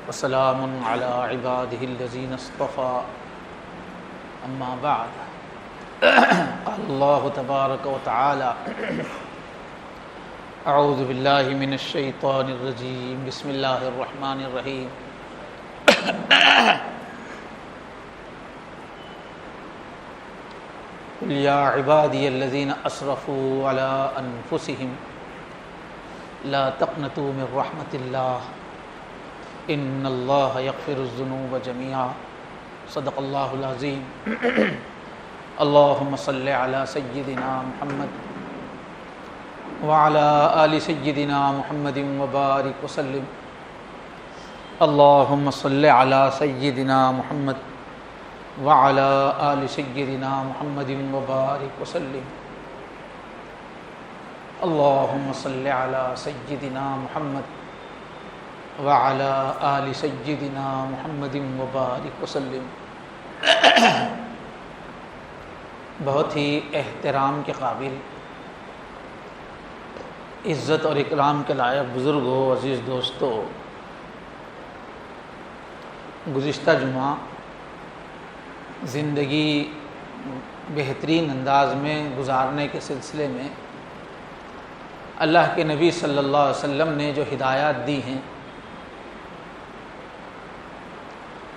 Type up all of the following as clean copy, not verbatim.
وسلام علی عباده الذین اصطفى اما بعد قال اللہ تبارک وتعالی اعوذ باللہ من الشیطان الرجیم بسم اللہ الرحمن الرحیم قل یا عبادی الذین اسرفوا علی انفسهم لا تقنطوا من رحمت اللہ ان اللہ یغفر الذنوب جميعا صدق اللہ العظیم اللہم صل علی سیدنا محمد وعلی آل سیدنا محمد وبارک وسلم اللہم صل علی سیدنا محمد وعلی آل سیدنا محمد وبارک وسلم اللہم صل علی سیدنا محمد وعلی آل سیدنا محمد وبارک وسلم۔ بہت ہی احترام کے قابل، عزت اور اکرام کے لائق بزرگوں، عزیز دوستوں، گزشتہ جمعہ زندگی بہترین انداز میں گزارنے کے سلسلے میں اللہ کے نبی صلی اللہ علیہ وسلم نے جو ہدایات دی ہیں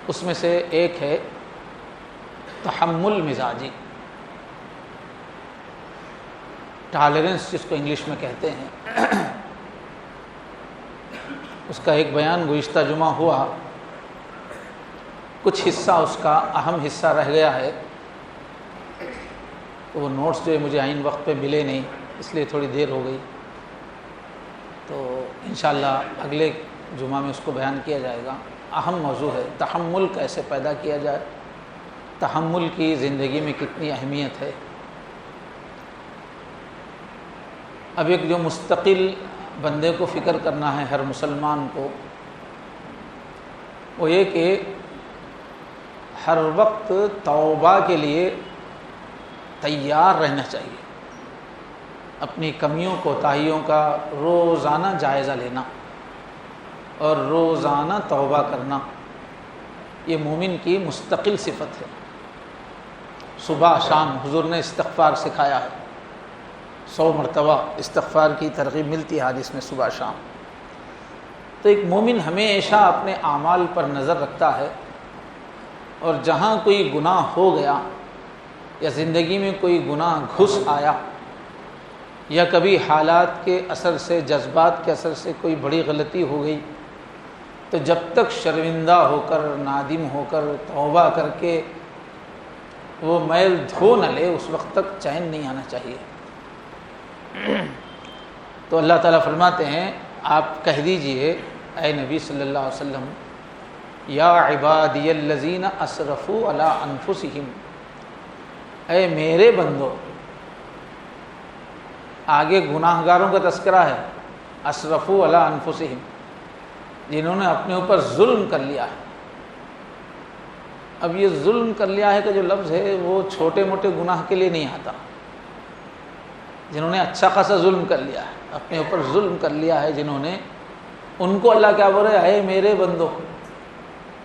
اس میں سے ایک ہے تحمل مزاجی، ٹالرنس جس کو انگلش میں کہتے ہیں۔ اس کا ایک بیان گزشتہ جمعہ ہوا، کچھ حصہ اس کا اہم حصہ رہ گیا ہے، تو وہ نوٹس جو مجھے عین وقت پہ ملے نہیں، اس لیے تھوڑی دیر ہو گئی، تو انشاءاللہ اگلے جمعہ میں اس کو بیان کیا جائے گا۔ اہم موضوع ہے تحمل کیسے پیدا کیا جائے، تحمل کی زندگی میں کتنی اہمیت ہے۔ اب ایک جو مستقل بندے کو فکر کرنا ہے ہر مسلمان کو، وہ یہ کہ ہر وقت توبہ کے لیے تیار رہنا چاہیے، اپنی کمیوں کوتاہیوں کا روزانہ جائزہ لینا اور روزانہ توبہ کرنا، یہ مومن کی مستقل صفت ہے۔ صبح شام حضور نے استغفار سکھایا ہے، 100 مرتبہ استغفار کی ترغیب ملتی ہے حدیث میں صبح شام۔ تو ایک مومن ہمیشہ اپنے اعمال پر نظر رکھتا ہے، اور جہاں کوئی گناہ ہو گیا یا زندگی میں کوئی گناہ گھس آیا یا کبھی حالات کے اثر سے، جذبات کے اثر سے کوئی بڑی غلطی ہو گئی، تو جب تک شرمندہ ہو کر، نادم ہو کر، توبہ کر کے وہ میل دھو نہ لے، اس وقت تک چین نہیں آنا چاہیے۔ تو اللہ تعالیٰ فرماتے ہیں آپ کہہ دیجئے اے نبی صلی اللہ علیہ وسلم، یا عبادی الذین اسرفوا علی انفسہم، اے میرے بندو، آگے گناہ گاروں کا تذکرہ ہے، اسرفوا علی انفسہم، جنہوں نے اپنے اوپر ظلم کر لیا ہے۔ اب یہ ظلم کر لیا ہے کہ جو لفظ ہے وہ چھوٹے موٹے گناہ کے لیے نہیں آتا، جنہوں نے اچھا خاصا ظلم کر لیا ہے، اپنے اوپر ظلم کر لیا ہے جنہوں نے، ان کو اللہ کیا بول رہے ہیں، اے میرے بندو،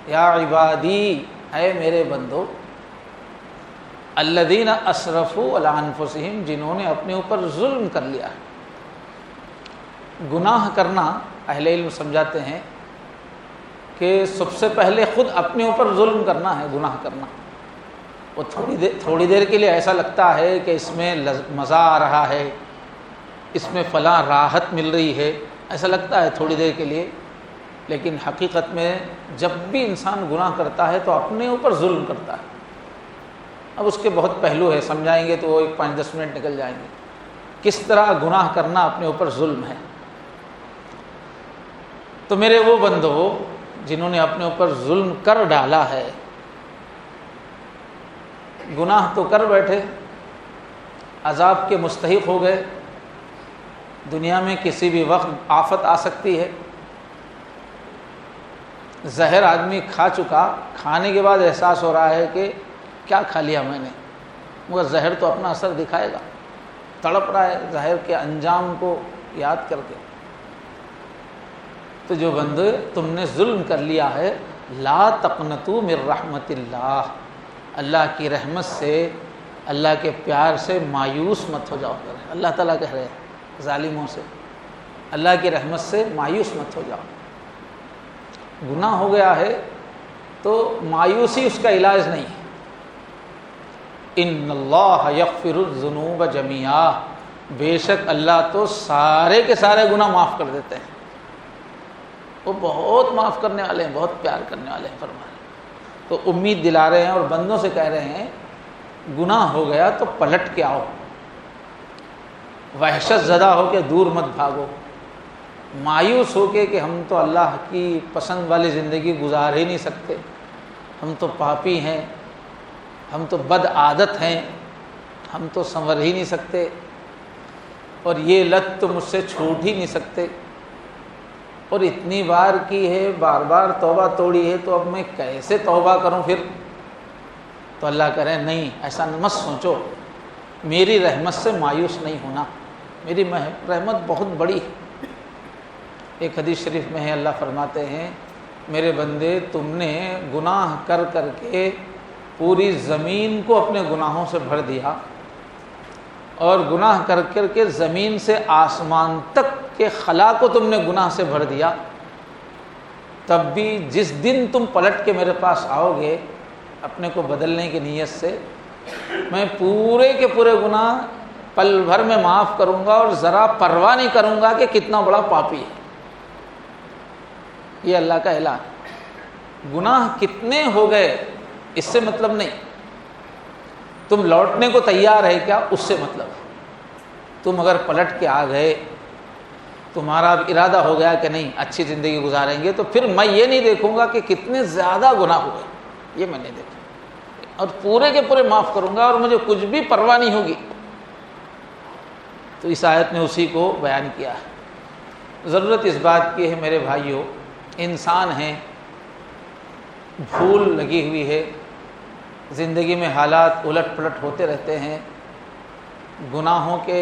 یا عبادی، اے میرے بندو، الذین اسرفوا علی انفسہم، جنہوں نے اپنے اوپر ظلم کر لیا ہے۔ گناہ کرنا اہل علم سمجھاتے ہیں کہ سب سے پہلے خود اپنے اوپر ظلم کرنا ہے، گناہ کرنا۔ وہ تھوڑی دیر کے لیے ایسا لگتا ہے کہ اس میں مزہ آ رہا ہے، اس میں فلاں راحت مل رہی ہے، ایسا لگتا ہے تھوڑی دیر کے لیے، لیکن حقیقت میں جب بھی انسان گناہ کرتا ہے تو اپنے اوپر ظلم کرتا ہے۔ اب اس کے بہت پہلو ہے، سمجھائیں گے تو وہ 5-10 منٹ نکل جائیں گے، کس طرح گناہ کرنا اپنے اوپر ظلم ہے۔ تو میرے وہ بندو جنہوں نے اپنے اوپر ظلم کر ڈالا ہے، گناہ تو کر بیٹھے، عذاب کے مستحق ہو گئے، دنیا میں کسی بھی وقت آفت آ سکتی ہے، زہر آدمی کھا چکا، کھانے کے بعد احساس ہو رہا ہے کہ کیا کھا لیا میں نے، مگر زہر تو اپنا اثر دکھائے گا، تڑپ رہا ہے زہر کے انجام کو یاد کر کے۔ تو جو بندے تم نے ظلم کر لیا ہے، لا تقنطوا من رحمت اللہ، اللہ کی رحمت سے، اللہ کے پیار سے مایوس مت ہو جاؤ کر۔ اللہ تعالیٰ کہہ رہے ہیں ظالموں سے، اللہ کی رحمت سے مایوس مت ہو جاؤ۔ گناہ ہو گیا ہے تو مایوسی اس کا علاج نہیں ہے۔ ان اللہ یغفر الذنوب جميعا، بے شک اللہ تو سارے کے سارے گناہ معاف کر دیتے ہیں، وہ بہت معاف کرنے والے ہیں، بہت پیار کرنے والے ہیں فرمایا۔ تو امید دلا رہے ہیں اور بندوں سے کہہ رہے ہیں گناہ ہو گیا تو پلٹ کے آؤ، وحشت زدہ ہو کے دور مت بھاگو، مایوس ہو کے کہ ہم تو اللہ کی پسند والی زندگی گزار ہی نہیں سکتے، ہم تو پاپی ہیں، ہم تو بد عادت ہیں، ہم تو سنور ہی نہیں سکتے، اور یہ لت تو مجھ سے چھوٹ ہی نہیں سکتے، اور اتنی بار کی ہے، بار بار توبہ توڑی ہے، تو اب میں کیسے توبہ کروں پھر؟ تو اللہ کہہ رہے ہیں نہیں، ایسا مت سوچو، میری رحمت سے مایوس نہیں ہونا، میری رحمت بہت بڑی ہے۔ ایک حدیث شریف میں ہے، اللہ فرماتے ہیں میرے بندے تم نے گناہ کر کر کے پوری زمین کو اپنے گناہوں سے بھر دیا، اور گناہ کر کر کے زمین سے آسمان تک کے خلا کو تم نے گناہ سے بھر دیا، تب بھی جس دن تم پلٹ کے میرے پاس آؤ گے اپنے کو بدلنے کی نیت سے، میں پورے کے پورے گناہ پل بھر میں معاف کروں گا، اور ذرا پرواہ نہیں کروں گا کہ کتنا بڑا پاپی ہے۔ یہ اللہ کا اعلان۔ گناہ کتنے ہو گئے اس سے مطلب نہیں، تم لوٹنے کو تیار ہے کیا اس سے مطلب ہے۔ تم اگر پلٹ کے آ گئے، تمہارا اب ارادہ ہو گیا کہ نہیں اچھی زندگی گزاریں گے، تو پھر میں یہ نہیں دیکھوں گا کہ کتنے زیادہ گناہ ہوئے، یہ میں نہیں دیکھوں، اور پورے کے پورے معاف کروں گا، اور مجھے کچھ بھی پرواہ نہیں ہوگی۔ تو اس آیت نے اسی کو بیان کیا ہے۔ ضرورت اس بات کی ہے میرے بھائیوں، انسان ہیں، بھول لگی ہوئی ہے، زندگی میں حالات الٹ پلٹ ہوتے رہتے ہیں، گناہوں کے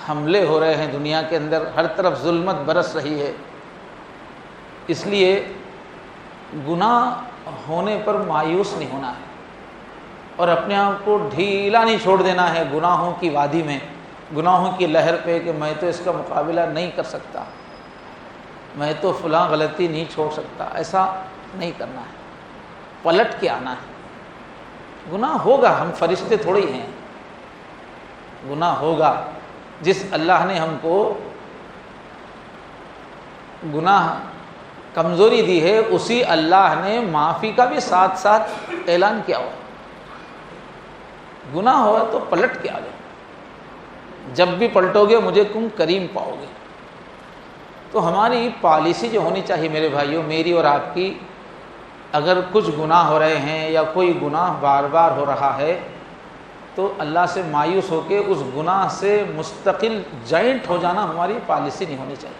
حملے ہو رہے ہیں دنیا کے اندر، ہر طرف ظلمت برس رہی ہے، اس لیے گناہ ہونے پر مایوس نہیں ہونا ہے، اور اپنے آپ کو ڈھیلا نہیں چھوڑ دینا ہے گناہوں کی وادی میں، گناہوں کی لہر پہ کہ میں تو اس کا مقابلہ نہیں کر سکتا، میں تو فلاں غلطی نہیں چھوڑ سکتا، ایسا نہیں کرنا ہے، پلٹ کے آنا ہے۔ گناہ ہوگا، ہم فرشتے تھوڑی ہیں، گناہ ہوگا۔ جس اللہ نے ہم کو گناہ کمزوری دی ہے، اسی اللہ نے معافی کا بھی ساتھ ساتھ اعلان کیا ہوا۔ گناہ ہوا تو پلٹ کے آ جاؤ، جب بھی پلٹو گے مجھے تم کریم پاؤ گے۔ تو ہماری پالیسی جو ہونی چاہیے میرے بھائیوں، میری اور آپ کی، اگر کچھ گناہ ہو رہے ہیں یا کوئی گناہ بار بار ہو رہا ہے تو اللہ سے مایوس ہو کے اس گناہ سے مستقل جائنٹ ہو جانا ہماری پالیسی نہیں ہونی چاہیے،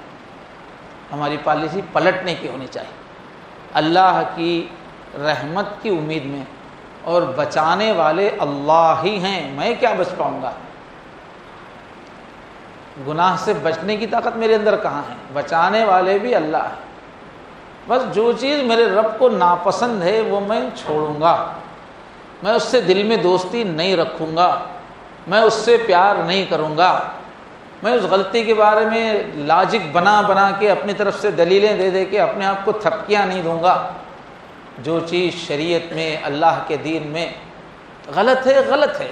ہماری پالیسی پلٹنے کی ہونی چاہیے، اللہ کی رحمت کی امید میں، اور بچانے والے اللہ ہی ہیں، میں کیا بچ پاؤں گا؟ گناہ سے بچنے کی طاقت میرے اندر کہاں ہے؟ بچانے والے بھی اللہ ہے۔ بس جو چیز میرے رب کو ناپسند ہے وہ میں چھوڑوں گا، میں اس سے دل میں دوستی نہیں رکھوں گا، میں اس سے پیار نہیں کروں گا، میں اس غلطی کے بارے میں لاجک بنا بنا کے اپنی طرف سے دلیلیں دے دے کے اپنے آپ کو تھپکیاں نہیں دوں گا۔ جو چیز شریعت میں، اللہ کے دین میں غلط ہے، غلط ہے،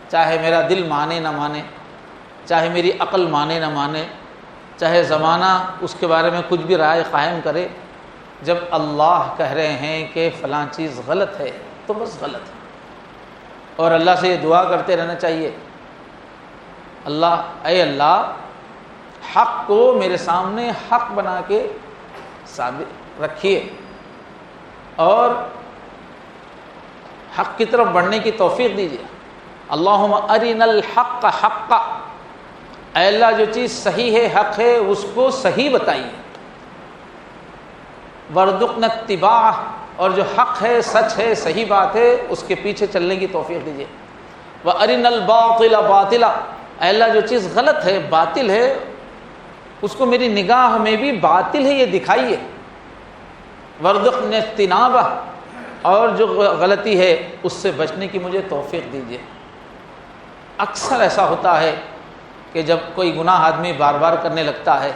چاہے میرا دل مانے نہ مانے، چاہے میری عقل مانے نہ مانے، چاہے زمانہ اس کے بارے میں کچھ بھی رائے قائم کرے، جب اللہ کہہ رہے ہیں کہ فلاں چیز غلط ہے تو بس غلط ہے۔ اور اللہ سے یہ دعا کرتے رہنا چاہیے، اللہ اے اللہ حق کو میرے سامنے حق بنا کے ثابت رکھیے، اور حق کی طرف بڑھنے کی توفیق دیجیے۔ اللہم ارنا الحق حقا، اے اللہ جو چیز صحیح ہے، حق ہے، اس کو صحیح بتائیے، وارزقنا اتباعہ، اور جو حق ہے، سچ ہے، صحیح بات ہے، اس کے پیچھے چلنے کی توفیق دیجیے۔ وارنا الباطل باطلا، اے اللہ جو چیز غلط ہے، باطل ہے، اس کو میری نگاہ میں بھی باطل ہے یہ دکھائیے، وارزقنی اجتنابہ، اور جو غلطی ہے اس سے بچنے کی مجھے توفیق دیجیے۔ اکثر ایسا ہوتا ہے کہ جب کوئی گناہ آدمی بار بار کرنے لگتا ہے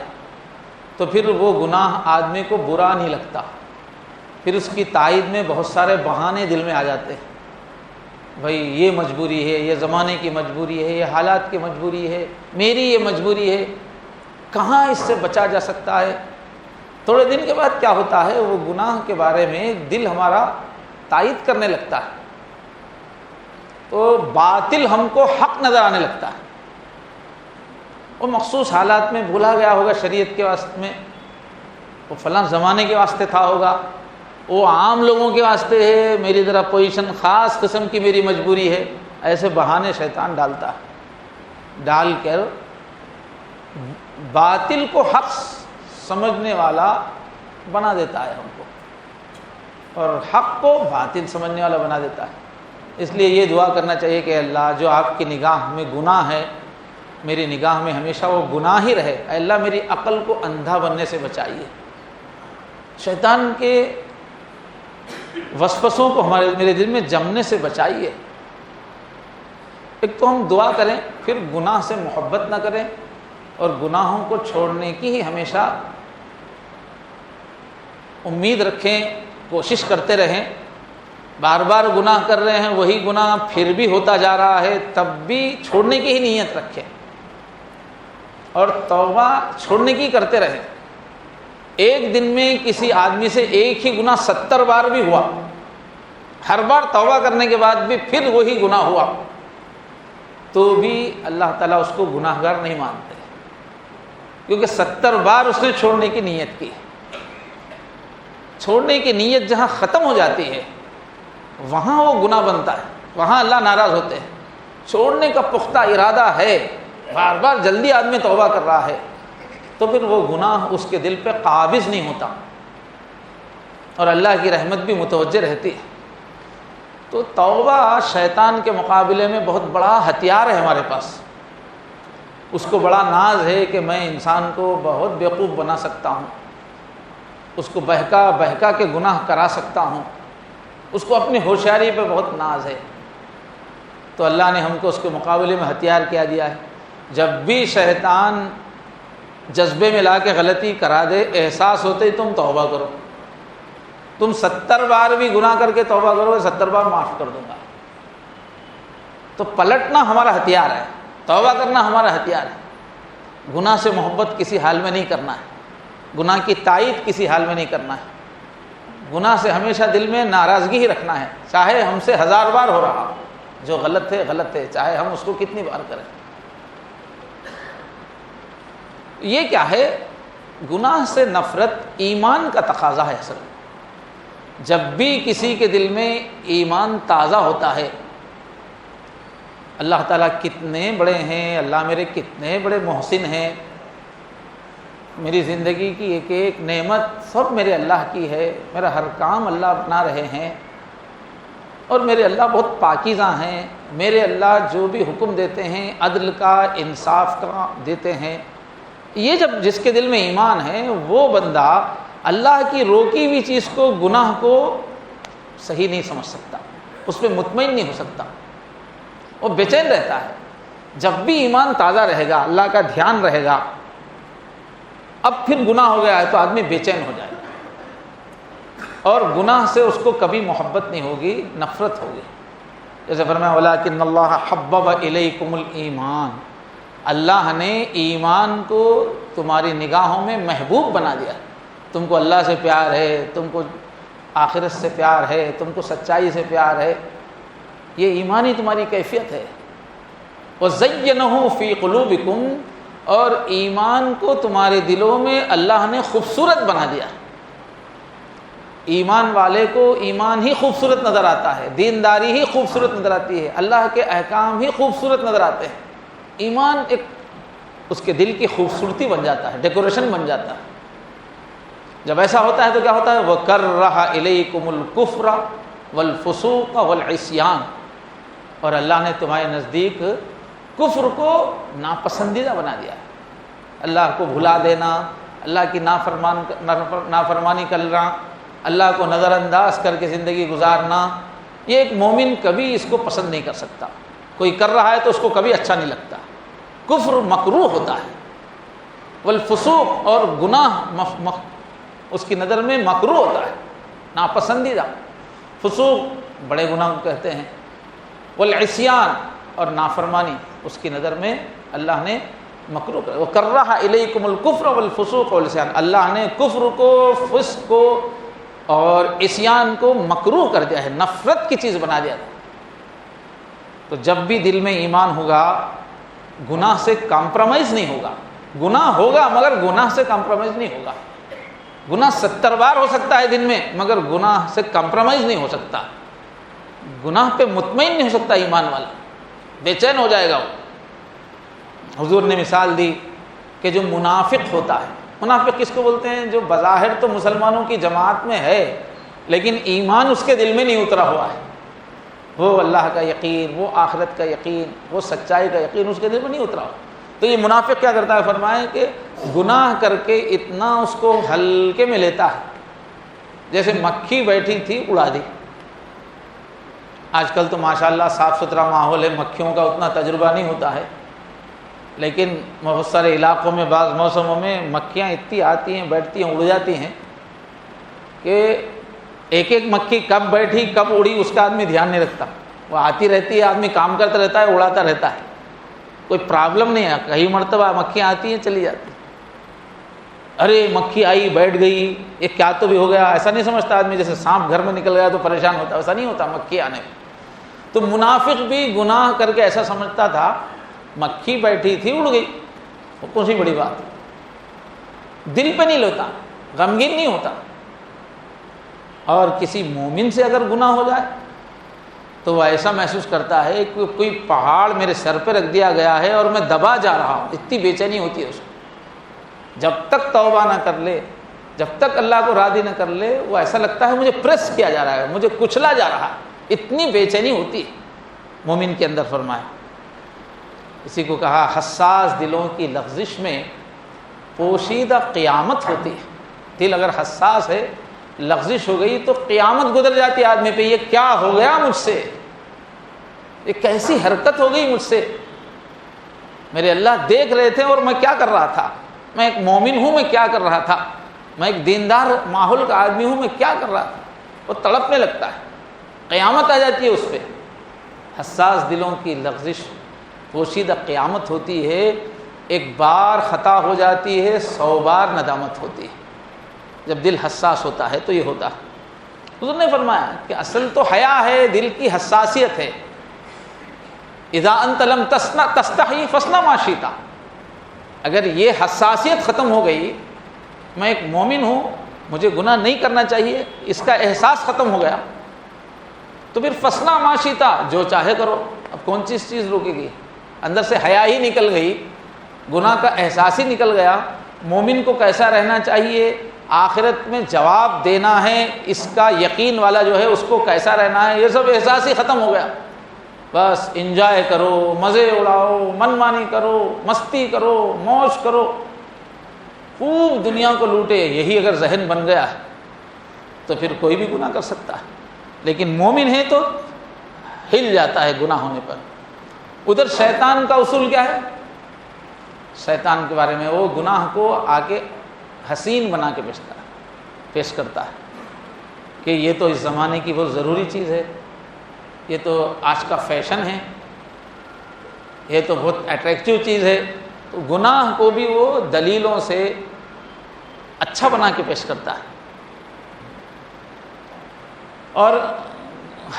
تو پھر وہ گناہ آدمی کو برا نہیں لگتا، پھر اس کی تائید میں بہت سارے بہانے دل میں آ جاتے ہیں، بھائی یہ مجبوری ہے، یہ زمانے کی مجبوری ہے، یہ حالات کی مجبوری ہے، میری یہ مجبوری ہے، کہاں اس سے بچا جا سکتا ہے۔ تھوڑے دن کے بعد کیا ہوتا ہے، وہ گناہ کے بارے میں دل ہمارا تائید کرنے لگتا ہے، تو باطل ہم کو حق نظر آنے لگتا ہے۔ وہ مخصوص حالات میں بھولا گیا ہوگا شریعت کے واسطے میں، وہ فلاں زمانے کے واسطے تھا ہوگا، وہ عام لوگوں کے واسطے ہے، میری ذرا پوزیشن خاص قسم کی میری مجبوری ہے، ایسے بہانے شیطان ڈالتا ہے، ڈال کر باطل کو حق سمجھنے والا بنا دیتا ہے ہم کو، اور حق کو باطل سمجھنے والا بنا دیتا ہے۔ اس لیے یہ دعا کرنا چاہیے کہ اللہ جو آپ کی نگاہ میں گناہ ہے، میری نگاہ میں ہمیشہ وہ گناہ ہی رہے، اے اللہ میری عقل کو اندھا بننے سے بچائیے، شیطان کے وسوسوں کو میرے دل میں جمنے سے بچائیے۔ ایک تو ہم دعا کریں، پھر گناہ سے محبت نہ کریں، اور گناہوں کو چھوڑنے کی ہی ہمیشہ امید رکھیں، کوشش کرتے رہیں۔ بار بار گناہ کر رہے ہیں، وہی گناہ پھر بھی ہوتا جا رہا ہے، تب بھی چھوڑنے کی ہی نیت رکھیں، اور توبہ چھوڑنے کی کرتے رہیں۔ ایک دن میں کسی آدمی سے ایک ہی گناہ 70 بار بھی ہوا، ہر بار توبہ کرنے کے بعد بھی پھر وہی گناہ ہوا، تو بھی اللہ تعالیٰ اس کو گناہ گار نہیں مانتے، کیونکہ 70 بار اس نے چھوڑنے کی نیت کی۔ چھوڑنے کی نیت جہاں ختم ہو جاتی ہے وہاں وہ گناہ بنتا ہے، وہاں اللہ ناراض ہوتے ہیں۔ چھوڑنے کا پختہ ارادہ ہے، بار بار جلدی آدمی توبہ کر رہا ہے، تو پھر وہ گناہ اس کے دل پہ قابض نہیں ہوتا، اور اللہ کی رحمت بھی متوجہ رہتی ہے۔ تو توبہ شیطان کے مقابلے میں بہت بڑا ہتھیار ہے ہمارے پاس۔ اس کو بڑا ناز ہے کہ میں انسان کو بہت بیوقوف بنا سکتا ہوں، اس کو بہکا بہکا کے گناہ کرا سکتا ہوں، اس کو اپنی ہوشیاری پہ بہت ناز ہے۔ تو اللہ نے ہم کو اس کے مقابلے میں ہتھیار کیا دیا ہے۔ جب بھی شیطان جذبے میں لا کے غلطی کرا دے، احساس ہوتے ہی تم توبہ کرو، تم 70 بار بھی گناہ کر کے توبہ کرو، 70 بار معاف کر دوں گا۔ تو پلٹنا ہمارا ہتھیار ہے، توبہ کرنا ہمارا ہتھیار ہے۔ گناہ سے محبت کسی حال میں نہیں کرنا ہے، گناہ کی تائید کسی حال میں نہیں کرنا ہے، گناہ سے ہمیشہ دل میں ناراضگی ہی رکھنا ہے، چاہے ہم سے 1000 بار ہو رہا، جو غلط ہے غلط ہے، چاہے ہم اس کو کتنی بار کریں۔ یہ کیا ہے؟ گناہ سے نفرت ایمان کا تقاضا ہے۔ اصل جب بھی کسی کے دل میں ایمان تازہ ہوتا ہے، اللہ تعالیٰ کتنے بڑے ہیں، اللہ میرے کتنے بڑے محسن ہیں، میری زندگی کی ایک ایک نعمت سب میرے اللہ کی ہے، میرا ہر کام اللہ اپنا رہے ہیں، اور میرے اللہ بہت پاکیزہ ہیں، میرے اللہ جو بھی حکم دیتے ہیں عدل کا، انصاف کا دیتے ہیں۔ یہ جب جس کے دل میں ایمان ہے، وہ بندہ اللہ کی روکی ہوئی چیز کو، گناہ کو صحیح نہیں سمجھ سکتا، اس پہ مطمئن نہیں ہو سکتا، وہ بے چین رہتا ہے۔ جب بھی ایمان تازہ رہے گا، اللہ کا دھیان رہے گا، اب پھر گناہ ہو گیا ہے تو آدمی بے چین ہو جائے گا، اور گناہ سے اس کو کبھی محبت نہیں ہوگی، نفرت ہوگی۔ جیسے فرمایا وَلَٰكِنَّ اللَّهَ حَبَّبَ إِلَيْكُمُ الْإِيمَانَ، اللہ نے ایمان کو تمہاری نگاہوں میں محبوب بنا دیا۔ تم کو اللہ سے پیار ہے، تم کو آخرت سے پیار ہے، تم کو سچائی سے پیار ہے، یہ ایمانی تمہاری کیفیت ہے۔ وَزَيَّنَهُ فِي قُلُوبِكُمْ، اور ایمان کو تمہارے دلوں میں اللہ نے خوبصورت بنا دیا۔ ایمان والے کو ایمان ہی خوبصورت نظر آتا ہے، دینداری ہی خوبصورت نظر آتی ہے، اللہ کے احکام ہی خوبصورت نظر آتے ہیں۔ ایمان ایک اس کے دل کی خوبصورتی بن جاتا ہے، ڈیکوریشن بن جاتا ہے۔ جب ایسا ہوتا ہے تو کیا ہوتا ہے؟ وَكَرَّهَ إِلَيْكُمُ الْكُفْرَ وَالْفُسُوقَ وَالْعِصْيَانَ، اور اللہ نے تمہارے نزدیک کفر کو ناپسندیدہ بنا دیا ہے۔ اللہ کو بھلا دینا، اللہ کی نافرمانی کرنا، اللہ کو نظر انداز کر کے زندگی گزارنا، یہ ایک مومن کبھی اس کو پسند نہیں کر سکتا۔ کوئی کر رہا ہے تو اس کو کبھی اچھا نہیں لگتا۔ کفر مکروہ ہوتا ہے، والفسوق اور گناہ اس کی نظر میں مکروہ ہوتا ہے، ناپسندیدہ۔ فسوق بڑے گناہ کو کہتے ہیں، والعصیان اور نافرمانی اس کی نظر میں اللہ نے مکروہ کر، وَكَرَّهَ إِلَيْكُمُ الْكُفْرَ وَالْفُسُوقَ وَالْعِصْيَانَ، اللہ نے کفر کو، فسق کو اور عصیان کو مکروہ کر دیا ہے، نفرت کی چیز بنا دیا ہے۔ تو جب بھی دل میں ایمان ہوگا گناہ سے کمپرومائز نہیں ہوگا، گناہ ہوگا مگر گناہ سے کمپرومائز نہیں ہوگا۔ گناہ 70 بار ہو سکتا ہے دن میں، مگر گناہ سے کمپرومائز نہیں ہو سکتا۔ گناہ پہ مطمئن نہیں ہو سکتا ایمان والا، بے چین ہو جائے گا وہ۔ حضور نے مثال دی کہ جو منافق ہوتا ہے، منافق کس کو بولتے ہیں؟ جو بظاہر تو مسلمانوں کی جماعت میں ہے لیکن ایمان اس کے دل میں نہیں اترا ہوا ہے، وہ اللہ کا یقین، وہ آخرت کا یقین، وہ سچائی کا یقین اس کے دل میں نہیں اترا ہوا۔ تو یہ منافق کیا کرتا ہے؟ فرمائے کہ گناہ کر کے اتنا اس کو ہلکے میں لیتا ہے، جیسے مکھی بیٹھی تھی اڑا دی۔ آج کل تو ماشاءاللہ صاف ستھرا ماحول ہے، مکھیوں کا اتنا تجربہ نہیں ہوتا ہے، لیکن بہت سارے علاقوں میں بعض موسموں میں مکھیاں اتنی آتی ہیں، بیٹھتی ہیں، اڑ جاتی ہیں کہ ایک ایک مکھی کب بیٹھی کب اڑی اس کا آدمی دھیان نہیں رکھتا۔ وہ آتی رہتی ہے، آدمی کام کرتا رہتا ہے، اڑاتا رہتا ہے، کوئی پرابلم نہیں ہے۔ کئی مرتبہ مکھیاں آتی ہیں چلی جاتی ہیں، ارے مکھی آئی بیٹھ گئی، یہ کیا تو بھی ہو گیا، ایسا نہیں سمجھتا آدمی جیسے سانپ گھر میں نکل گیا تو پریشان ہوتا ہے، ایسا نہیں ہوتا مکھی آنے میں۔ تو منافق بھی گناہ کر کے ایسا سمجھتا تھا مکھی بیٹھی تھی اڑ گئی، وہ کون سی بڑی بات ہے، دل پہ نہیں لیتا، غمگین نہیں ہوتا۔ اور کسی مومن سے اگر گناہ ہو جائے تو وہ ایسا محسوس کرتا ہے کہ کوئی پہاڑ میرے سر پہ رکھ دیا گیا ہے اور میں دبا جا رہا ہوں، اتنی بے چینی ہوتی ہے اس کو۔ جب تک توبہ نہ کر لے، جب تک اللہ کو راضی نہ کر لے، وہ ایسا لگتا ہے مجھے پریس کیا جا رہا ہے، مجھے کچلا جا رہا ہے، اتنی بے چینی ہوتی ہے مومن کے اندر۔ فرمایا اسی کو کہا حساس دلوں کی لغزش میں پوشیدہ قیامت ہوتی ہے۔ دل اگر حساس ہے، لغزش ہو گئی تو قیامت گزر جاتی ہے آدمی پہ، یہ کیا ہو گیا مجھ سے، یہ کیسی حرکت ہو گئی مجھ سے، میرے اللہ دیکھ رہے تھے اور میں کیا کر رہا تھا، میں ایک مومن ہوں میں کیا کر رہا تھا، میں ایک دیندار ماحول کا آدمی ہوں میں کیا کر رہا تھا، وہ تڑپنے لگتا ہے، قیامت آ جاتی ہے اس پہ۔ حساس دلوں کی لغزش پوشیدہ قیامت ہوتی ہے، ایک بار خطا ہو جاتی ہے 100 بار ندامت ہوتی ہے۔ جب دل حساس ہوتا ہے تو یہ ہوتا ہے۔ حضور نے فرمایا کہ اصل تو حیا ہے، دل کی حساسیت ہے۔ اذا انت لم تستحی فاصنع ما شئت، اگر یہ حساسیت ختم ہو گئی، میں ایک مومن ہوں، مجھے گناہ نہیں کرنا چاہیے، اس کا احساس ختم ہو گیا، تو پھر فاصنع ما شئت، جو چاہے کرو۔ اب کون سی چیز روکے گی؟ اندر سے حیا ہی نکل گئی، گناہ کا احساس ہی نکل گیا۔ مومن کو کیسا رہنا چاہیے، آخرت میں جواب دینا ہے، اس کا یقین والا جو ہے اس کو کیسا رہنا ہے، یہ سب احساس ہی ختم ہو گیا۔ بس انجوائے کرو، مزے اڑاؤ، من مانی کرو، مستی کرو، موج کرو، خوب دنیا کو لوٹے، یہی اگر ذہن بن گیا ہے تو پھر کوئی بھی گناہ کر سکتا ہے۔ لیکن مومن ہے تو ہل جاتا ہے گناہ ہونے پر۔ ادھر شیطان کا اصول کیا ہے؟ شیطان کے بارے میں وہ گناہ کو آگے حسین بنا کے پیش کرتا ہے کہ یہ تو اس زمانے کی بہت ضروری چیز ہے، یہ تو آج کا فیشن ہے، یہ تو بہت اٹریکٹیو چیز ہے۔ تو گناہ کو بھی وہ دلیلوں سے اچھا بنا کے پیش کرتا ہے اور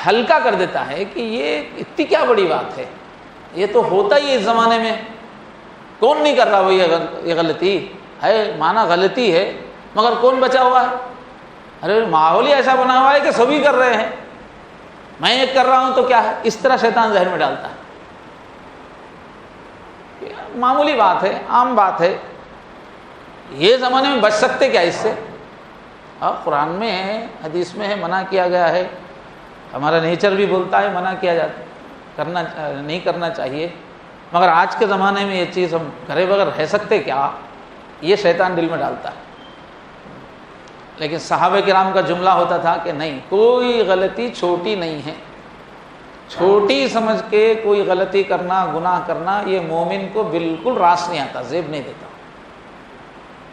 ہلکا کر دیتا ہے کہ یہ اتنی کیا بڑی بات ہے، یہ تو ہوتا ہی اس زمانے میں، کون نہیں کر رہا وہ، یہ غلطی ہے، مانا غلطی ہے مگر کون بچا ہوا ہے؟ ارے ماحول ہی ایسا بنا ہوا ہے کہ سبھی کر رہے ہیں، میں ایک کر رہا ہوں تو کیا ہے؟ اس طرح شیطان ذہن میں ڈالتا ہے، معمولی بات ہے، عام بات ہے، یہ زمانے میں بچ سکتے کیا اس سے؟ قرآن میں ہے، حدیث میں ہے، منع کیا گیا ہے، ہمارا نیچر بھی بولتا ہے منع کیا جاتا، نہیں کرنا چاہیے، مگر آج کے زمانے میں یہ چیز ہم کرے بغیر رہ سکتے کیا؟ یہ شیطان دل میں ڈالتا ہے۔ لیکن صحابہ کرام کا جملہ ہوتا تھا کہ نہیں، کوئی غلطی چھوٹی نہیں ہے، چھوٹی سمجھ کے کوئی غلطی کرنا، گناہ کرنا، یہ مومن کو بالکل راس نہیں آتا، زیب نہیں دیتا۔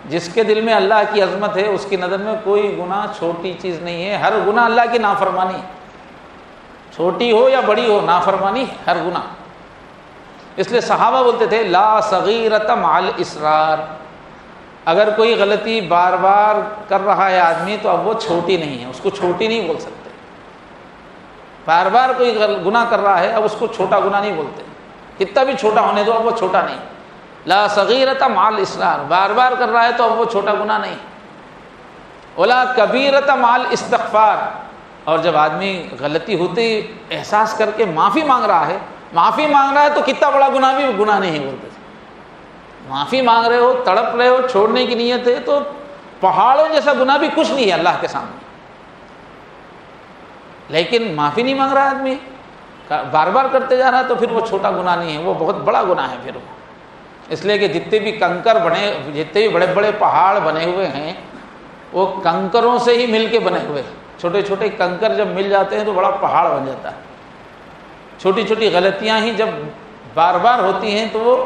جس کے دل میں اللہ کی عظمت ہے اس کی نظر میں کوئی گناہ چھوٹی چیز نہیں ہے، ہر گناہ اللہ کی نافرمانی ہے، چھوٹی ہو یا بڑی ہو، نافرمانی ہے ہر گناہ۔ اس لیے صحابہ بولتے تھے لا صغیرۃ مع الاصرار، اگر کوئی غلطی بار بار کر رہا ہے آدمی تو اب وہ چھوٹی نہیں ہے، اس کو چھوٹی نہیں بول سکتے۔ بار بار کوئی گناہ کر رہا ہے اب اس کو چھوٹا گناہ نہیں بولتے، کتنا بھی چھوٹا ہونے دو اب وہ چھوٹا نہیں۔ لا صغیرۃ مع الاصرار، بار بار کر رہا ہے تو اب وہ چھوٹا گناہ نہیں۔ ولا کبیرۃ مع الاستغفار، اور جب آدمی غلطی ہوتی احساس کر کے معافی مانگ رہا ہے، معافی مانگ رہا ہے تو کتنا بڑا گناہ بھی گناہ نہیں ہے بولتے۔ معافی مانگ رہے ہو، تڑپ رہے ہو، چھوڑنے کی نیت ہے تو پہاڑوں جیسا گناہ بھی کچھ نہیں ہے اللہ کے سامنے، لیکن معافی نہیں مانگ رہا آدمی، بار بار کرتے جا رہا ہے تو پھر وہ چھوٹا گناہ نہیں ہے، وہ بہت بڑا گناہ ہے پھر وہ۔ اس لیے کہ جتنے بھی کنکر بنے، جتنے بھی بڑے بڑے پہاڑ بنے ہوئے ہیں وہ کنکروں سے ہی مل کے بنے ہوئے ہیں۔ چھوٹے چھوٹے کنکر جب مل جاتے ہیں تو بڑا پہاڑ بن جاتا ہے۔ چھوٹی چھوٹی غلطیاں ہی جب بار بار ہوتی ہیں تو وہ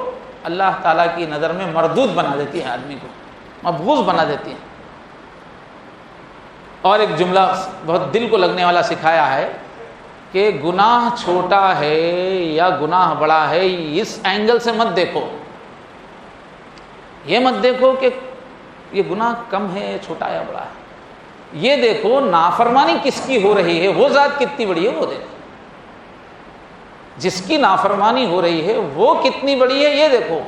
اللہ تعالیٰ کی نظر میں مردود بنا دیتی ہیں، آدمی کو مبغوض بنا دیتی ہیں۔ اور ایک جملہ بہت دل کو لگنے والا سکھایا ہے کہ گناہ چھوٹا ہے یا گناہ بڑا ہے اس اینگل سے مت دیکھو، یہ مت دیکھو کہ یہ گناہ کم ہے، چھوٹا یا بڑا ہے، یہ دیکھو نافرمانی کس کی ہو رہی ہے، وہ ذات کتنی بڑی ہے وہ دیکھو، جس کی نافرمانی ہو رہی ہے وہ کتنی بڑی ہے یہ دیکھو،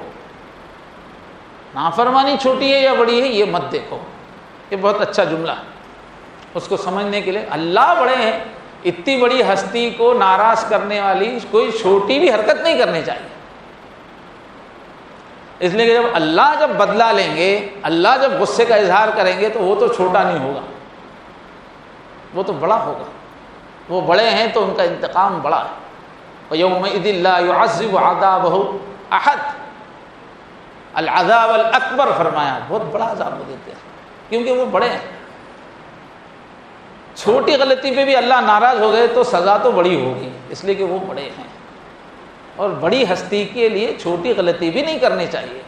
نافرمانی چھوٹی ہے یا بڑی ہے یہ مت دیکھو۔ یہ بہت اچھا جملہ ہے، اس کو سمجھنے کے لیے اللہ بڑے ہیں، اتنی بڑی ہستی کو ناراض کرنے والی کوئی چھوٹی بھی حرکت نہیں کرنی چاہیے۔ اس لیے کہ جب اللہ جب بدلہ لیں گے، اللہ جب غصے کا اظہار کریں گے تو وہ تو چھوٹا نہیں ہوگا، وہ تو بڑا ہوگا، وہ بڑے ہیں تو ان کا انتقام بڑا ہے۔ وَيَوْمَئِذٍ لَا يُعَذِّبُ عَذَابَهُ أَحَدٌ، العذاب الاکبر فرمایا، بہت بڑا عذاب وہ دیتے ہیں کیونکہ وہ بڑے ہیں۔ چھوٹی غلطی پہ بھی اللہ ناراض ہو گئے تو سزا تو بڑی ہوگی، اس لیے کہ وہ بڑے ہیں، اور بڑی ہستی کے لیے چھوٹی غلطی بھی نہیں کرنی چاہیے۔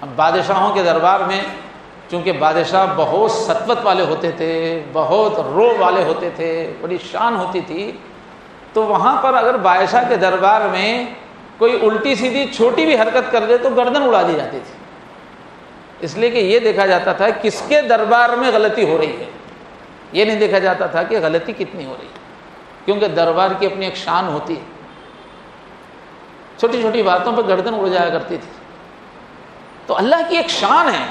اب بادشاہوں کے دربار میں چونکہ بادشاہ بہت سطوت والے ہوتے تھے، بہت روب والے ہوتے تھے، بڑی شان ہوتی تھی، تو وہاں پر اگر بادشاہ کے دربار میں کوئی الٹی سیدھی چھوٹی بھی حرکت کر دے تو گردن اڑا دی جاتی تھی، اس لیے کہ یہ دیکھا جاتا تھا کس کے دربار میں غلطی ہو رہی ہے، یہ نہیں دیکھا جاتا تھا کہ غلطی کتنی ہو رہی ہے، کیونکہ دربار کی اپنی ایک شان ہوتی ہے، چھوٹی چھوٹی باتوں پہ گردن اڑ جایا کرتی تھی۔ تو اللہ کی ایک شان ہے،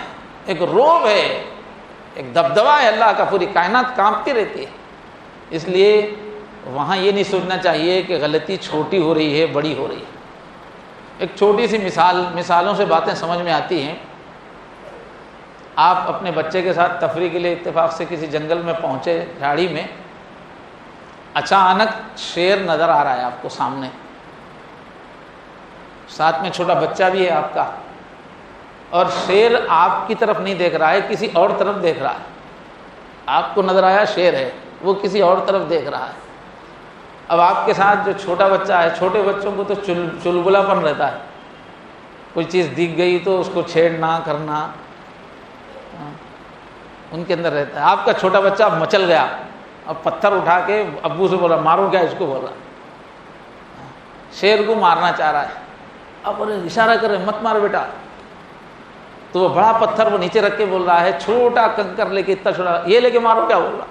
ایک روب ہے، ایک دبدبا ہے اللہ کا، پوری کائنات کانپتی رہتی ہے۔ اس لیے وہاں یہ نہیں سوچنا چاہیے کہ غلطی چھوٹی ہو رہی ہے بڑی ہو رہی ہے۔ ایک چھوٹی سی مثالوں سے باتیں سمجھ میں آتی ہیں۔ آپ اپنے بچے کے ساتھ تفریح کے لیے اتفاق سے کسی جنگل میں پہنچے، جھاڑی میں، اچانک شیر نظر آ رہا ہے آپ کو سامنے، ساتھ میں چھوٹا بچہ بھی ہے آپ کا، اور شیر آپ کی طرف نہیں دیکھ رہا ہے، کسی اور طرف دیکھ رہا ہے۔ آپ کو نظر آیا شیر ہے، وہ کسی اور طرف دیکھ رہا ہے۔ اب آپ کے ساتھ جو چھوٹا بچہ ہے، چھوٹے بچوں کو تو چلبلا پن رہتا ہے، کوئی چیز دکھ گئی تو اس کو چھیڑنا کرنا ان کے اندر رہتا ہے۔ آپ کا چھوٹا بچہ اب مچل گیا، اب پتھر اٹھا کے ابو سے بولا مارو کیا اس کو، بولا شیر کو مارنا چاہ رہا ہے، اب اشارہ کر رہے مت مار بیٹا، تو وہ بڑا پتھر وہ نیچے رکھ کے بول رہا ہے چھوٹا کنکر لے کے، اتنا چھوٹا یہ لے کے مارو کیا، بول رہا،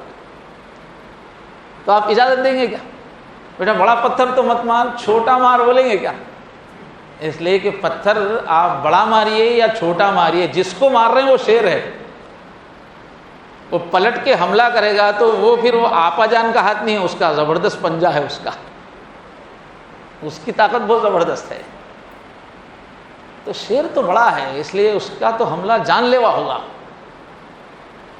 تو آپ اجازت دیں گے کیا؟ بیٹا بڑا پتھر تو مت مار، چھوٹا مار بولیں گے کیا؟ اس لیے کہ پتھر آپ بڑا ماریے یا چھوٹا ماریے، جس کو مار رہے ہیں وہ شیر ہے، وہ پلٹ کے حملہ کرے گا تو وہ پھر وہ آپا جان کا ہاتھ نہیں ہے، اس کا زبردست پنجہ ہے، اس کی طاقت بہت زبردست ہے۔ تو شیر تو بڑا ہے، اس لیے اس کا تو حملہ جان لیوا ہوگا۔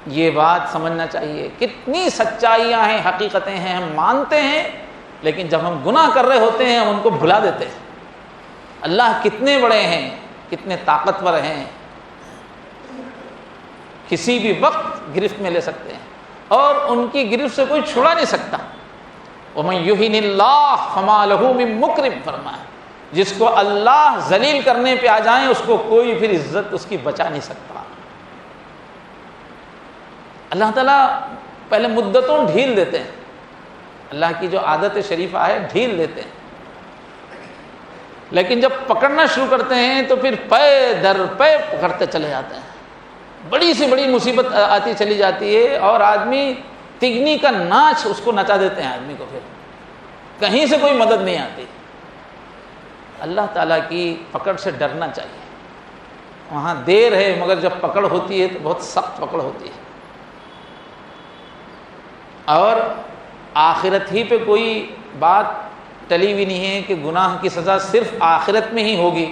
یہ بات سمجھنا چاہیے، کتنی سچائیاں ہیں، حقیقتیں ہیں، ہم مانتے ہیں، لیکن جب ہم گناہ کر رہے ہوتے ہیں ہم ان کو بھلا دیتے ہیں۔ اللہ کتنے بڑے ہیں، کتنے طاقتور ہیں، کسی بھی وقت گرفت میں لے سکتے ہیں اور ان کی گرفت سے کوئی چھڑا نہیں سکتا۔ وَمَن يُهِنِ اللَّهُ فَمَا لَهُ مِن مُكْرِمٍ فرمایا، جس کو اللہ ذلیل کرنے پہ آ جائیں اس کو کوئی پھر عزت اس کی بچا نہیں سکتا۔ اللہ تعالیٰ پہلے مدتوں ڈھیل دیتے ہیں، اللہ کی جو عادت شریفہ ہے ڈھیل دیتے ہیں، لیکن جب پکڑنا شروع کرتے ہیں تو پھر پے در پے پکڑتے چلے جاتے ہیں، بڑی سے بڑی مصیبت آتی چلی جاتی ہے اور آدمی تگنی کا ناچ اس کو نچا دیتے ہیں آدمی کو، پھر کہیں سے کوئی مدد نہیں آتی۔ اللہ تعالیٰ کی پکڑ سے ڈرنا چاہیے، وہاں دیر ہے مگر جب پکڑ ہوتی ہے تو بہت سخت پکڑ ہوتی ہے، اور آخرت ہی پہ کوئی بات ٹلی ہوئی نہیں ہے کہ گناہ کی سزا صرف آخرت میں ہی ہوگی،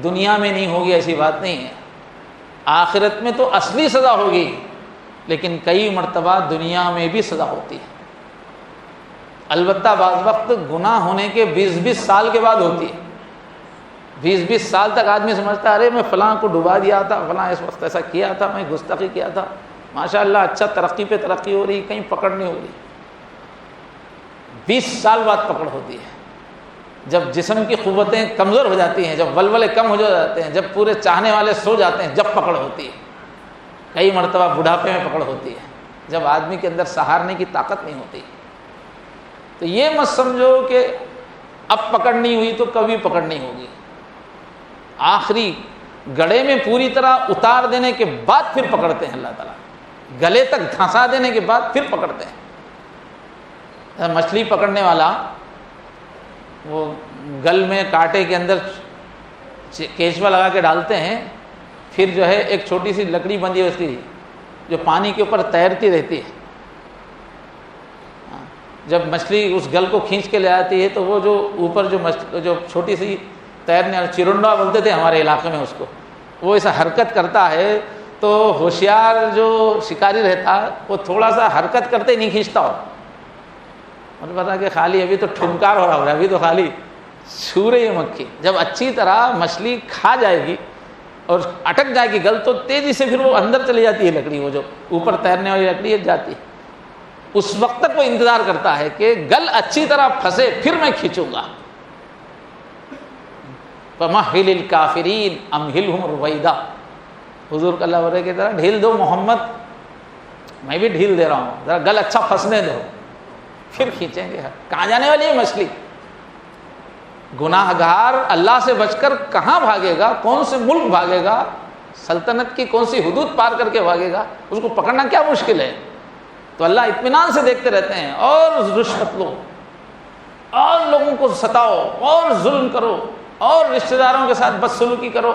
دنیا میں نہیں ہوگی، ایسی بات نہیں ہے۔ آخرت میں تو اصلی سزا ہوگی، لیکن کئی مرتبہ دنیا میں بھی سزا ہوتی ہے، البتہ بعض وقت گناہ ہونے کے 20-20 سال کے بعد ہوتی ہے۔ 20-20 سال تک آدمی سمجھتا ہے ارے میں فلاں کو ڈبا دیا تھا، فلاں اس وقت ایسا کیا تھا، میں گستاخی کیا تھا، ماشاءاللہ اچھا ترقی پہ ترقی ہو رہی، کہیں پکڑ نہیں ہو رہی۔ 20 سال بعد پکڑ ہوتی ہے، جب جسم کی قوتیں کمزور ہو جاتی ہیں، جب ولولے کم ہو جاتے ہیں، جب پورے چاہنے والے سو جاتے ہیں، جب پکڑ ہوتی ہے۔ کئی مرتبہ بڑھاپے میں پکڑ ہوتی ہے، جب آدمی کے اندر سہارنے کی طاقت نہیں ہوتی۔ تو یہ مت سمجھو کہ اب پکڑ نہیں ہوئی تو کبھی پکڑ نہیں ہوگی، آخری گڑے میں پوری طرح اتار دینے کے بعد پھر پکڑتے ہیں اللہ تعالیٰ، گلے تک دھنسا دینے کے بعد پھر پکڑتے ہیں۔ مچھلی پکڑنے والا وہ گل میں کانٹے کے اندر کیچوا لگا کے ڈالتے ہیں، پھر جو ہے ایک چھوٹی سی لکڑی بندھی ہے اس کی جو پانی کے اوپر تیرتی رہتی ہے، جب مچھلی اس گل کو کھینچ کے لے آتی ہے تو وہ جو اوپر جو چھوٹی سی تیرنے والا چرنڈا بولتے تھے ہمارے علاقے میں اس کو، وہ ایسا حرکت کرتا ہے تو ہوشیار جو شکاری رہتا وہ تھوڑا سا حرکت کرتے نہیں کھینچتا ہو، مجھے پتا کہ خالی ابھی تو ٹھنکار ہو رہا ہے، ابھی تو خالی چھو رہی ہے مکھی۔ جب اچھی طرح مچھلی کھا جائے گی اور اٹک جائے گی گل تو تیزی سے پھر وہ اندر چلی جاتی ہے لکڑی، وہ جو اوپر تیرنے والی لکڑی ہے جاتی ہے، اس وقت تک وہ انتظار کرتا ہے کہ گل اچھی طرح پھنسے پھر میں کھینچوں گا۔ فَمَهِّلِ الْكَافِرِينَ أَمْهِلْهُمْ رُوَيْدًا، حضور اللہ علیہ کی طرح ڈھیل دو محمد، میں بھی ڈھیل دے رہا ہوں، ذرا گل اچھا پھنسنے دو پھر کھینچیں گے۔ کہاں جانے والی ہے مچھلی؟ گناہ گار اللہ سے بچ کر کہاں بھاگے گا؟ کون سے ملک بھاگے گا؟ سلطنت کی کون سی حدود پار کر کے بھاگے گا؟ اس کو پکڑنا کیا مشکل ہے؟ تو اللہ اطمینان سے دیکھتے رہتے ہیں، اور رشوت لو اور لوگوں کو ستاؤ اور ظلم کرو اور رشتہ داروں کے ساتھ بدسلوکی کرو،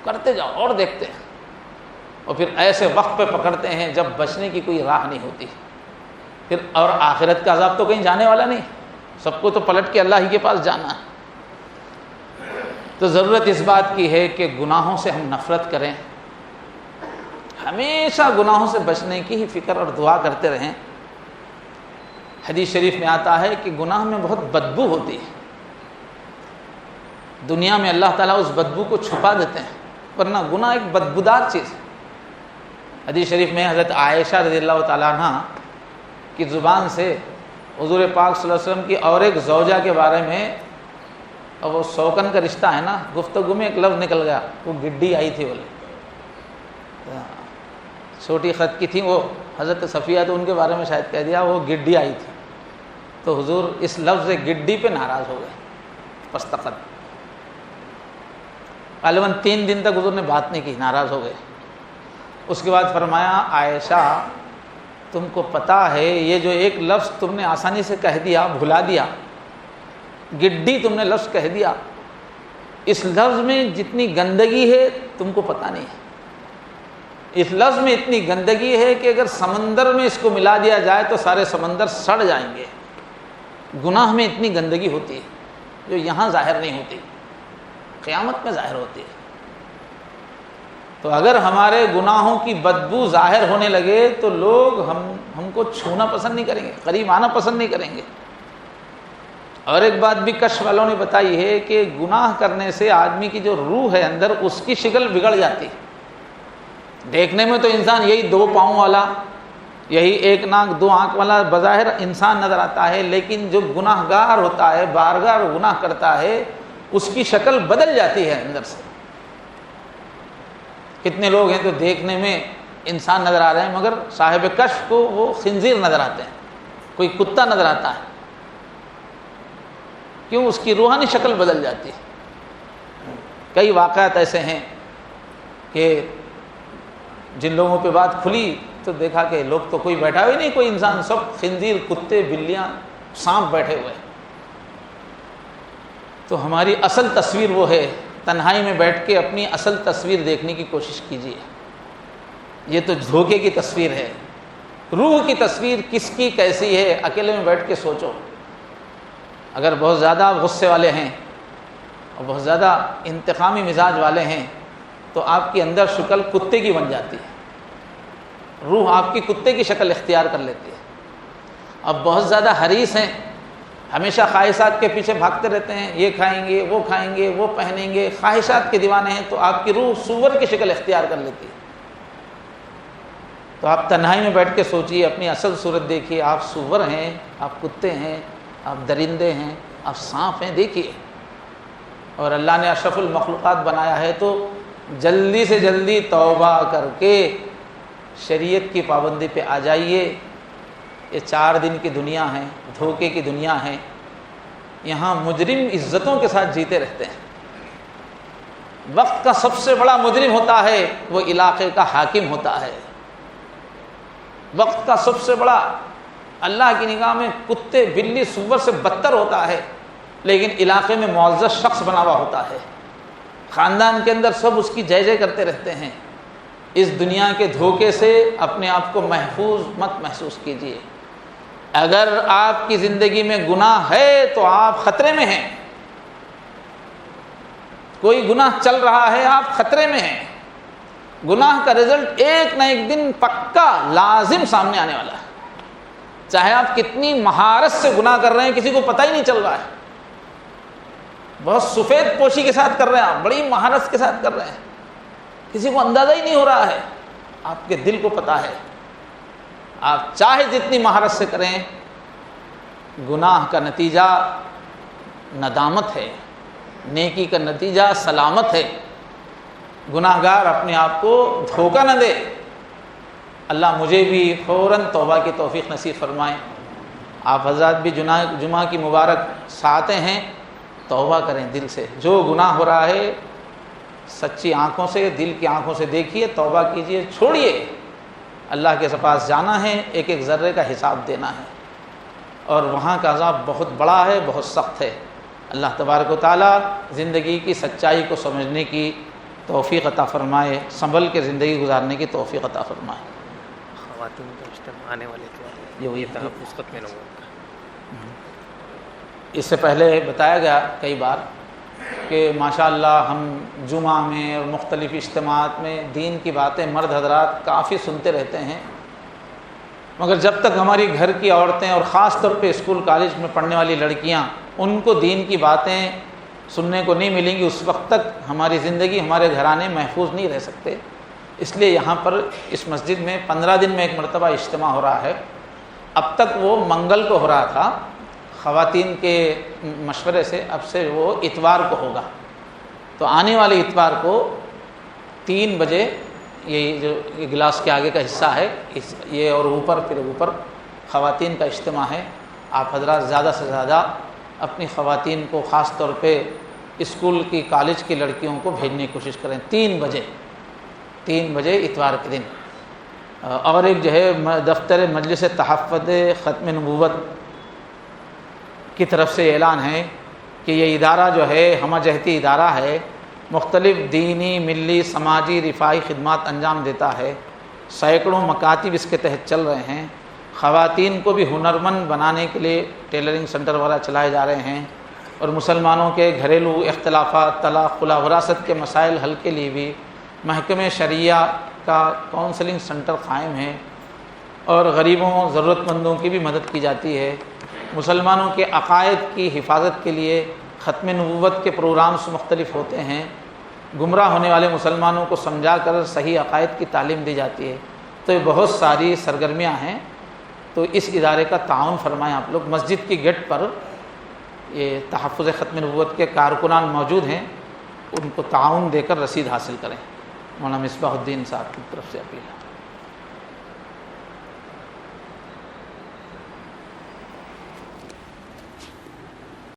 کرتے جاؤ اور دیکھتے ہیں، اور پھر ایسے وقت پہ پکڑتے ہیں جب بچنے کی کوئی راہ نہیں ہوتی پھر، اور آخرت کا عذاب تو کہیں جانے والا نہیں، سب کو تو پلٹ کے اللہ ہی کے پاس جانا ہے۔ تو ضرورت اس بات کی ہے کہ گناہوں سے ہم نفرت کریں، ہمیشہ گناہوں سے بچنے کی ہی فکر اور دعا کرتے رہیں۔ حدیث شریف میں آتا ہے کہ گناہ میں بہت بدبو ہوتی ہے، دنیا میں اللہ تعالیٰ اس بدبو کو چھپا دیتے ہیں، ورنہ گناہ ایک بدبودار چیز ہے۔ حدیث شریف میں حضرت عائشہ رضی اللہ تعالیٰ عنہ کی زبان سے حضور پاک صلی اللہ علیہ وسلم کی اور ایک زوجہ کے بارے میں، اور وہ سوکن کا رشتہ ہے نا، گفتگو میں ایک لفظ نکل گیا، وہ گڈی آئی تھی، بولے چھوٹی خط کی تھی وہ حضرت صفیہ، تو ان کے بارے میں شاید کہہ دیا وہ گڈی آئی تھی، تو حضور اس لفظ گڈی پہ ناراض ہو گئے، پستقد، غالباً 3 دن تک حضور نے بات نہیں کی، ناراض ہو گئے۔ اس کے بعد فرمایا عائشہ تم کو پتہ ہے یہ جو ایک لفظ تم نے آسانی سے کہہ دیا، بھلا دیا، گڈی تم نے لفظ کہہ دیا، اس لفظ میں جتنی گندگی ہے تم کو پتہ نہیں ہے، اس لفظ میں اتنی گندگی ہے کہ اگر سمندر میں اس کو ملا دیا جائے تو سارے سمندر سڑ جائیں گے۔ گناہ میں اتنی گندگی ہوتی ہے جو یہاں ظاہر نہیں ہوتی، قیامت میں ظاہر ہوتی ہے۔ تو اگر ہمارے گناہوں کی بدبو ظاہر ہونے لگے تو لوگ ہم کو چھونا پسند نہیں کریں گے، قریب آنا پسند نہیں کریں گے۔ اور ایک بات بھی کشف والوں نے بتائی ہے کہ گناہ کرنے سے آدمی کی جو روح ہے اندر، اس کی شکل بگڑ جاتی ہے، دیکھنے میں تو انسان یہی 2 پاؤں والا، یہی 1 ناک 2 آنکھ والا بظاہر انسان نظر آتا ہے، لیکن جو گناہ گار ہوتا ہے، بارگار گناہ کرتا ہے، اس کی شکل بدل جاتی ہے اندر سے۔ کتنے لوگ ہیں تو دیکھنے میں انسان نظر آ رہے ہیں مگر صاحب کشف کو وہ خنزیر نظر آتے ہیں، کوئی کتا نظر آتا ہے، کیوں؟ اس کی روحانی شکل بدل جاتی ہے۔ کئی واقعات ایسے ہیں کہ جن لوگوں پہ بات کھلی تو دیکھا کہ لوگ تو کوئی بیٹھا ہوئی نہیں، کوئی انسان، سب خنزیر، کتے، بلیاں، سانپ بیٹھے ہوئے ہیں۔ تو ہماری اصل تصویر وہ ہے، تنہائی میں بیٹھ کے اپنی اصل تصویر دیکھنے کی کوشش کیجیے۔ یہ تو دھوکے کی تصویر ہے، روح کی تصویر کس کی کیسی ہے اکیلے میں بیٹھ کے سوچو۔ اگر بہت زیادہ غصے والے ہیں اور بہت زیادہ انتقامی مزاج والے ہیں تو آپ کی اندر شکل کتے کی بن جاتی ہے، روح آپ کی کتے کی شکل اختیار کر لیتی ہے۔ اب بہت زیادہ حریص ہیں، ہمیشہ خواہشات کے پیچھے بھاگتے رہتے ہیں، یہ کھائیں گے، وہ کھائیں گے، وہ پہنیں گے، خواہشات کے دیوانے ہیں، تو آپ کی روح سور کی شکل اختیار کر لیتی ہے۔ تو آپ تنہائی میں بیٹھ کے سوچئے، اپنی اصل صورت دیکھیے، آپ سور ہیں، آپ کتے ہیں، آپ درندے ہیں، آپ سانپ ہیں، دیکھیے۔ اور اللہ نے اشرف المخلوقات بنایا ہے تو جلدی سے جلدی توبہ کر کے شریعت کی پابندی پہ آ جائیے۔ یہ 4 دن کی دنیا ہے، دھوکے کی دنیا ہے، یہاں مجرم عزتوں کے ساتھ جیتے رہتے ہیں۔ وقت کا سب سے بڑا مجرم ہوتا ہے وہ علاقے کا حاکم ہوتا ہے۔ وقت کا سب سے بڑا اللہ کی نگاہ میں کتے، بلی، سور سے بدتر ہوتا ہے، لیکن علاقے میں معزز شخص بنا ہوا ہوتا ہے۔ خاندان کے اندر سب اس کی جے جے کرتے رہتے ہیں۔ اس دنیا کے دھوکے سے اپنے آپ کو محفوظ مت محسوس کیجیے۔ اگر آپ کی زندگی میں گناہ ہے تو آپ خطرے میں ہیں، کوئی گناہ چل رہا ہے، آپ خطرے میں ہیں۔ گناہ کا رزلٹ ایک نہ ایک دن پکا لازم سامنے آنے والا ہے، چاہے آپ کتنی مہارت سے گناہ کر رہے ہیں، کسی کو پتہ ہی نہیں چل رہا ہے، بہت سفید پوشی کے ساتھ کر رہے ہیں، آپ بڑی مہارت کے ساتھ کر رہے ہیں، کسی کو اندازہ ہی نہیں ہو رہا ہے، آپ کے دل کو پتہ ہے۔ آپ چاہے جتنی مہارت سے کریں، گناہ کا نتیجہ ندامت ہے، نیکی کا نتیجہ سلامت ہے۔ گناہ گار اپنے آپ کو دھوکہ نہ دے۔ اللہ مجھے بھی فوراً توبہ کی توفیق نصیب فرمائے۔ آپ حضرات بھی جمعہ کی مبارک ساعتیں ہیں، توبہ کریں دل سے۔ جو گناہ ہو رہا ہے سچی آنکھوں سے، دل کی آنکھوں سے دیکھیے، توبہ کیجیے، چھوڑیے۔ اللہ کے پاس جانا ہے، ایک ایک ذرے کا حساب دینا ہے، اور وہاں کا عذاب بہت بڑا ہے، بہت سخت ہے۔ اللہ تبارک و تعالیٰ زندگی کی سچائی کو سمجھنے کی توفیق عطا فرمائے، سنبھل کے زندگی گزارنے کی توفیق عطا فرمائے۔ خواتین کا اجتماع آنے والے یہ وہی نسخت میں نمبر اس سے پہلے بتایا گیا کئی بار کہ ماشاءاللہ ہم جمعہ میں اور مختلف اجتماعات میں دین کی باتیں مرد حضرات کافی سنتے رہتے ہیں، مگر جب تک ہماری گھر کی عورتیں اور خاص طور پہ اسکول کالج میں پڑھنے والی لڑکیاں ان کو دین کی باتیں سننے کو نہیں ملیں گی، اس وقت تک ہماری زندگی، ہمارے گھرانے محفوظ نہیں رہ سکتے۔ اس لیے یہاں پر اس مسجد میں 15 دن میں ایک مرتبہ اجتماع ہو رہا ہے۔ اب تک وہ منگل کو ہو رہا تھا، خواتین کے مشورے سے اب سے وہ اتوار کو ہوگا۔ تو آنے والے اتوار کو 3 بجے یہ جو گلاس کے آگے کا حصہ ہے یہ، اور اوپر پھر اوپر خواتین کا اجتماع ہے۔ آپ حضرات زیادہ سے زیادہ اپنی خواتین کو، خاص طور پہ اسکول کی کالج کی لڑکیوں کو بھیجنے کی کوشش کریں۔ 3 بجے اتوار کے دن۔ اور ایک جو ہے دفتر مجلس تحفظ ختم نبوت کی طرف سے اعلان ہے کہ یہ ادارہ جو ہے ہمہ جہتی ادارہ ہے، مختلف دینی، ملی، سماجی، رفاہی خدمات انجام دیتا ہے۔ سینکڑوں مکاتب اس کے تحت چل رہے ہیں۔ خواتین کو بھی ہنرمند بنانے کے لیے ٹیلرنگ سینٹر وغیرہ چلائے جا رہے ہیں، اور مسلمانوں کے گھریلو اختلافات، طلاق، خلا، وراثت کے مسائل حل کے لیے بھی محکمہ شریعہ کا کونسلنگ سینٹر قائم ہے، اور غریبوں، ضرورت مندوں کی بھی مدد کی جاتی ہے۔ مسلمانوں کے عقائد کی حفاظت کے لیے ختم نبوت کے پروگرامز مختلف ہوتے ہیں۔ گمراہ ہونے والے مسلمانوں کو سمجھا کر صحیح عقائد کی تعلیم دی جاتی ہے. تو یہ بہت ساری سرگرمیاں ہیں. تو اس ادارے کا تعاون فرمائیں آپ لوگ. مسجد کی گیٹ پر یہ تحفظ ختم نبوت کے کارکنان موجود ہیں, ان کو تعاون دے کر رسید حاصل کریں. مولانا مصباح الدین صاحب کی طرف سے اپیل ہے.